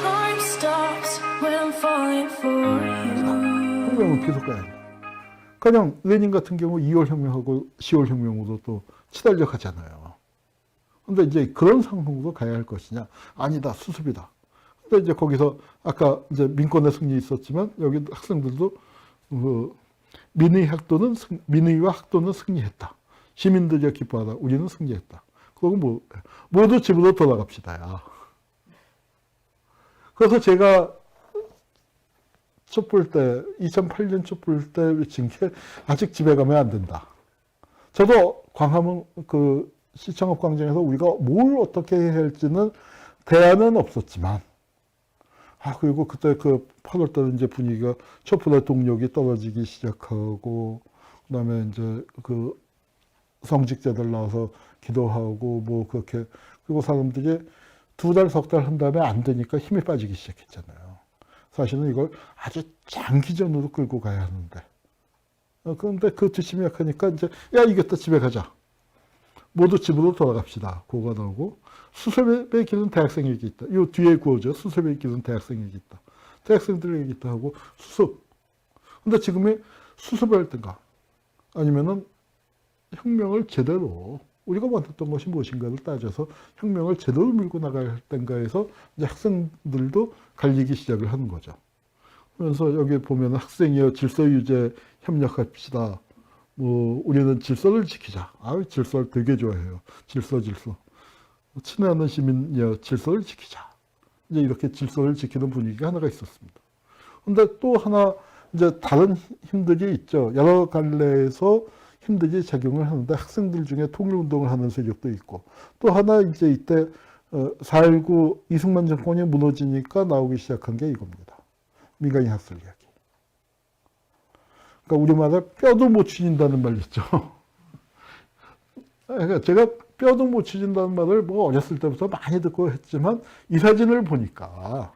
Time stops when I'm falling for you. 혁명은 계속 가야 돼. 그냥 레닌 같은 경우 2월 혁명하고 10월 혁명으로 또 치달려 가잖아요. 근데 이제 그런 상황으로 가야 할 것이냐? 아니다, 수습이다. 근데 이제 거기서 아까 이제 민권의 승리 있었지만 여기 학생들도 민의와 학도는 승리했다. 시민들이 기뻐하다. 우리는 승리했다. 그리고 뭐 모두 집으로 돌아갑시다야. 그래서 제가 촛불 때 2008년 촛불 때 외친 게 아직 집에 가면 안 된다. 저도 광화문 그 시청읍 광장에서 우리가 뭘 어떻게 해야 할지는 대안은 없었지만 그리고 그때 그 8월 달에 이제 분위기가 촛불의 동력이 떨어지기 시작하고 그다음에 이제 그 성직자들 나와서 기도하고 뭐 그렇게 그리고 사람들이 2달, 석 달 한 다음에 안 되니까 힘이 빠지기 시작했잖아요. 사실은 이걸 아주 장기전으로 끌고 가야 하는데 그런데 그 뒷심이 약하니까 이제 야 이겼다 집에 가자. 모두 집으로 돌아갑시다. 그거가 나오고 수습의 길은 대학생에게 있다. 이 뒤에 구호죠. 수습의 길은 대학생에게 있다. 대학생들에게 있다 하고 수습. 근데 지금의 수습을 할 땐가 아니면은 혁명을 제대로 우리가 원했던 것이 무엇인가를 따져서 혁명을 제대로 밀고 나갈 땐가에서 이제 학생들도 갈리기 시작을 하는 거죠. 그래서 여기 보면 학생이여 질서 유지에 협력합시다. 뭐 우리는 질서를 지키자. 질서를 되게 좋아해요. 질서. 친애하는 시민이여 질서를 지키자. 이제 이렇게 질서를 지키는 분위기가 하나가 있었습니다. 근데 또 하나 이제 다른 힘들이 있죠. 여러 갈래에서 힘들이 작용을 하는데 학생들 중에 통일운동을 하는 세력도 있고 또 하나 이제 이때 4.19 이승만 정권이 무너지니까 나오기 시작한 게 이겁니다. 민간인 학살 이야기. 그러니까 우리말에 뼈도 못 추진다는 말 있죠. 그러니까 제가 뼈도 못 추진다는 말을 뭐 어렸을 때부터 많이 듣고 했지만 이 사진을 보니까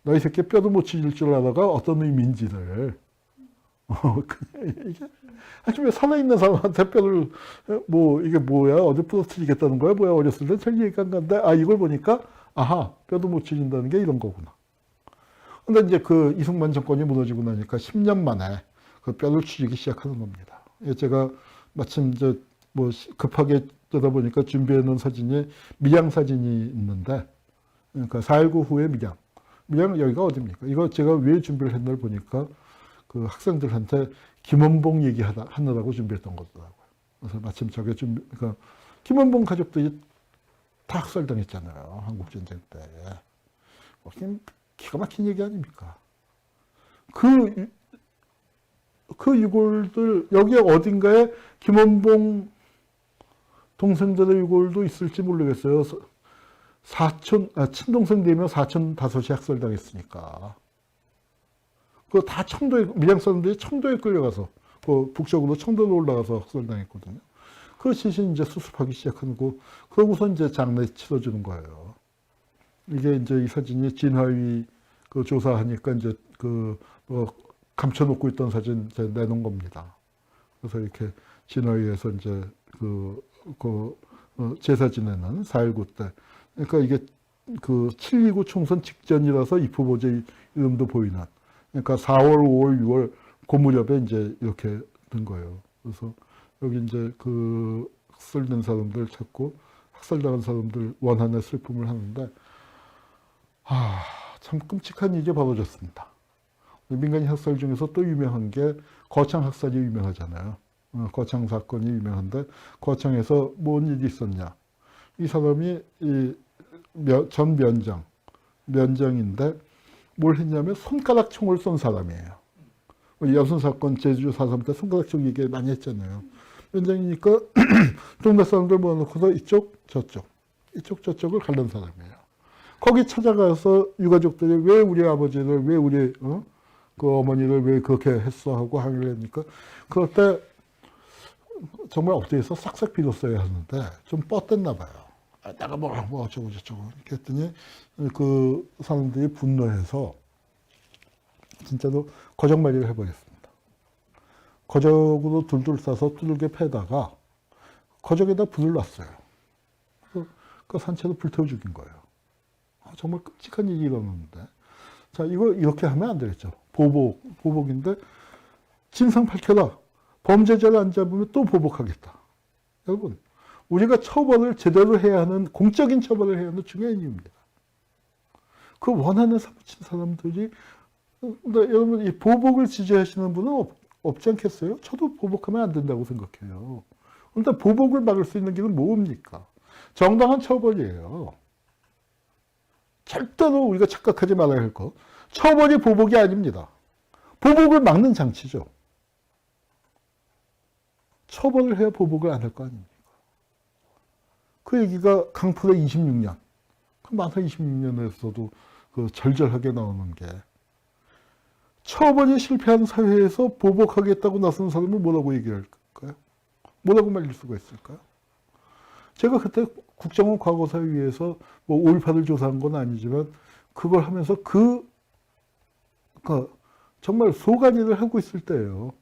너희 새끼 뼈도 못 추질 줄 알아가 어떤 의미인지를 이게 아주 왜 살아있는 사람한테 뼈를 뭐 이게 뭐야 어디 부러뜨리겠다는 거야 뭐야 어렸을 때 잘 이해가 안 가는데 이걸 보니까 뼈도 못 추진다는 게 이런 거구나. 근데 이제 그 이승만 정권이 무너지고 나니까 10년 만에 그 뼈를 추지기 시작하는 겁니다. 제가 마침 이제 뭐 급하게 뜨다 보니까 준비해 놓은 사진이 밀양 사진이 있는데 그러니까 4.19 후의 밀양 여기가 어디입니까? 이거 제가 왜 준비를 했나 보니까 그 학생들한테 김원봉 얘기하느라고 준비했던 거더라고요. 그래서 마침 저게 그러니까 김원봉 가족들이 다 학살당했잖아요. 한국전쟁 때. 기가 막힌 얘기 아닙니까? 그 유골들, 여기 어딘가에 김원봉 동생들의 유골도 있을지 모르겠어요. 친동생 4명, 사촌 5이 학살당했으니까. 그거 다 밀양 사람들이 청도에 끌려가서, 북쪽으로 청도로 올라가서 학살당했거든요. 그 시신 이제 수습하기 시작하는 거, 그러고서 이제 장례 치러주는 거예요. 이게 이제 이 사진이 진화위 조사하니까 이제 감춰놓고 있던 사진 이제 내놓은 겁니다. 그래서 이렇게 진화위에서 이제 제사 지내는 4.19 때. 그러니까 이게 7.29 총선 직전이라서 입후보제 이름도 보이는. 그러니까 4월, 5월, 6월 그 무렵에 이제 이렇게 된 거예요. 그래서 여기 이제 학살된 사람들 찾고 학살당한 사람들 원한의 슬픔을 하는데 참 끔찍한 일이 벌어졌습니다. 민간인 학살 중에서 또 유명한 게 거창 학살이 유명하잖아요. 거창 사건이 유명한데 거창에서 뭔 일이 있었냐. 이 사람이 전 면장인데 뭘 했냐면 손가락 총을 쏜 사람이에요. 여순 사건 제주 4.3 때 손가락 총 얘기 많이 했잖아요. 면장이니까 동네 사람들 모아놓고서 이쪽 저쪽을 가른 사람이에요. 거기 찾아가서 유가족들이 왜 우리 아버지를 왜 우리 그 어머니를 왜 그렇게 했어 하고 항의를 하니까 그럴 때 정말 엎드려서 싹싹 빌었어야 하는데 좀 뻗댔나 봐요. 내가 뭐 어쩌고 저쩌고 이렇게 했더니 그 사람들이 분노해서 진짜로 거적말이를 해버렸습니다. 거적으로 둘둘 싸서 두들겨 패다가 거적에다 불을 놨어요. 그 산채로 불태워 죽인 거예요. 정말 끔찍한 일이 일어났는데. 자, 이거 이렇게 하면 안 되겠죠. 보복인데, 진상 밝혀라. 범죄자를 안 잡으면 또 보복하겠다. 여러분, 우리가 처벌을 제대로 해야 하는, 공적인 처벌을 해야 하는 중요한 이유입니다. 그 원한에 사무친 사람들이, 근데 여러분, 이 보복을 지지하시는 분은 없지 않겠어요? 저도 보복하면 안 된다고 생각해요. 그런데 보복을 막을 수 있는 길은 뭡니까? 정당한 처벌이에요. 절대로 우리가 착각하지 말아야 할 것. 처벌이 보복이 아닙니다. 보복을 막는 장치죠. 처벌을 해야 보복을 안 할 거 아닙니까? 그 얘기가 강풀의 26년. 그 만화 26년에서도 그 절절하게 나오는 게, 처벌이 실패한 사회에서 보복하겠다고 나서는 사람은 뭐라고 얘기할까요? 뭐라고 말릴 수가 있을까요? 제가 그때 국정원 과거사위에서 뭐 5.18을 조사한 건 아니지만, 그걸 하면서 정말 소가니를 하고 있을 때예요.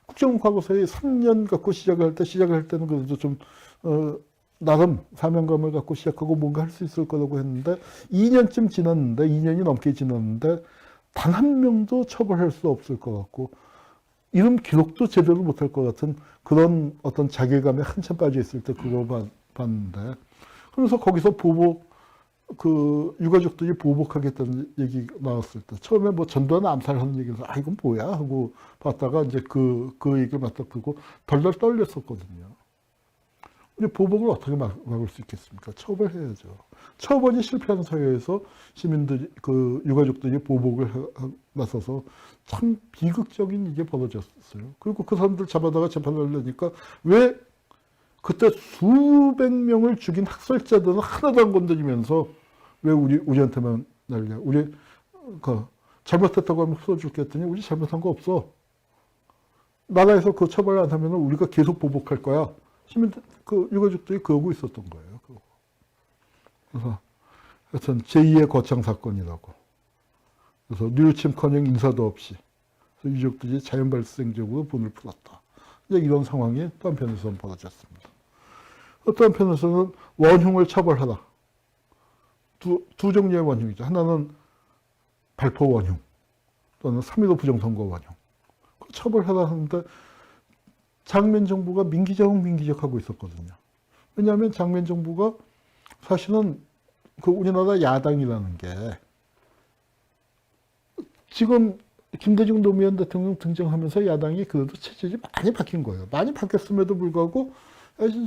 국정원 과거사위 3년 갖고 시작할 때는 그래도 좀, 나름 사명감을 갖고 시작하고 뭔가 할 수 있을 거라고 했는데, 2년쯤 지났는데, 2년이 넘게 지났는데, 단 한 명도 처벌할 수 없을 것 같고, 이름 기록도 제대로 못할 것 같은 그런 어떤 자괴감에 한참 빠져 있을 때 그거 봤는데, 그래서 거기서 유가족들이 보복하겠다는 얘기 나왔을 때, 처음에 뭐 전두환 암살하는 얘기에서, 이건 뭐야? 하고 봤다가 이제 그 얘기를 맞닥뜨고 덜덜 떨렸었거든요. 근데 보복을 어떻게 막을 수 있겠습니까? 처벌해야죠. 처벌이 실패한 사회에서 시민들이, 유가족들이 보복을 나서서 참 비극적인 일이 벌어졌어요. 그리고 그 사람들 잡아다가 재판을 내니까, 왜 그때 수백 명을 죽인 학살자들은 하나도 안 건드리면서 왜 우리한테만 날려? 우리 잘못했다고 하면 풀어줄게 했더니, 우리 잘못한 거 없어. 나라에서 그 처벌 안 하면 우리가 계속 보복할 거야. 시민들, 유가족들이 그러고 있었던 거예요. 그래서 하여튼 제2의 거창 사건이라고. 그래서 뉘우침커녕 인사도 없이 그래서 유족들이 자연 발생적으로 분을 풀었다. 이제 이런 상황이 또 한편에서는 벌어졌습니다. 또 한편에서는 원흉을 처벌하라. 두 종류의 원흉이죠. 하나는 발포 원흉, 또는 3.15 부정선거 원흉. 처벌하라 하는데, 장면 정부가 민기적하고 있었거든요. 왜냐하면 장면 정부가 사실은 우리나라 야당이라는 게, 지금 김대중 노무현 대통령 등장하면서 야당이 그래도 체질이 많이 바뀐 거예요. 많이 바뀌었음에도 불구하고,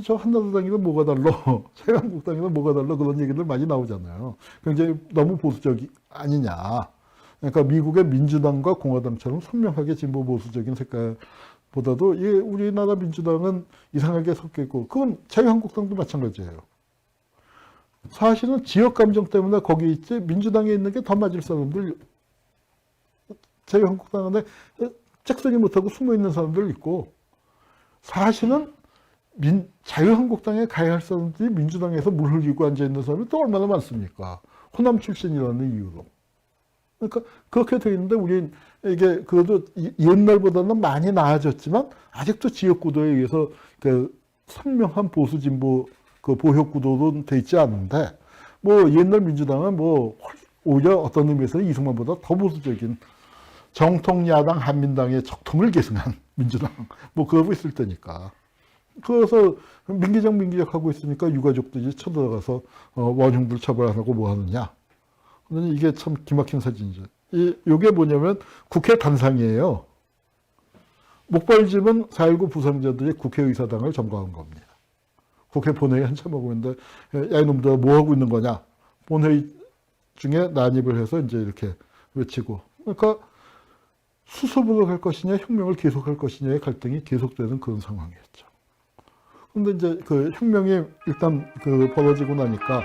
저 한나라당이랑 뭐가 달라, 자유한국당이랑 뭐가 달라, 그런 얘기들 많이 나오잖아요. 굉장히 너무 보수적이 아니냐. 그러니까 미국의 민주당과 공화당처럼 선명하게 진보 보수적인 색깔보다도 우리나라 민주당은 이상하게 섞여 있고, 그건 자유한국당도 마찬가지예요. 사실은 지역 감정 때문에 거기 있지, 민주당에 있는 게 더 맞을 사람들, 자유한국당 안에 짝소리 못하고 숨어 있는 사람들 있고, 사실은 자유한국당에 가야 할 사람들이 민주당에서 물 흘리고 앉아있는 사람이 또 얼마나 많습니까? 호남 출신이라는 이유로. 그러니까 그렇게 돼 있는데, 우리 이게 그래도 옛날보다는 많이 나아졌지만, 아직도 지역구도에 의해서 선명한 보수 진보 보혁구도로 돼 있지 않은데, 뭐 옛날 민주당은 오히려 어떤 의미에서는 이승만보다 더 보수적인 정통야당 한민당의 적통을 계승한 민주당, 그러고 있을 때니까. 그래서 민기적 하고 있으니까 유가족들이 쳐들어가서 원흉들 처벌 안 하고 뭐 하느냐. 그러니 이게 참 기막힌 사진이죠. 이게 뭐냐면 국회 단상이에요. 목발집은 4.19 부상자들이 국회의사당을 점거한 겁니다. 국회 본회의 한참 하고 있는데, 야, 이놈들 뭐 하고 있는 거냐. 본회의 중에 난입을 해서 이제 이렇게 외치고. 그러니까 수습으로 갈 것이냐, 혁명을 계속할 것이냐의 갈등이 계속되는 그런 상황이었죠. 근데 이제 혁명이 일단 벌어지고 나니까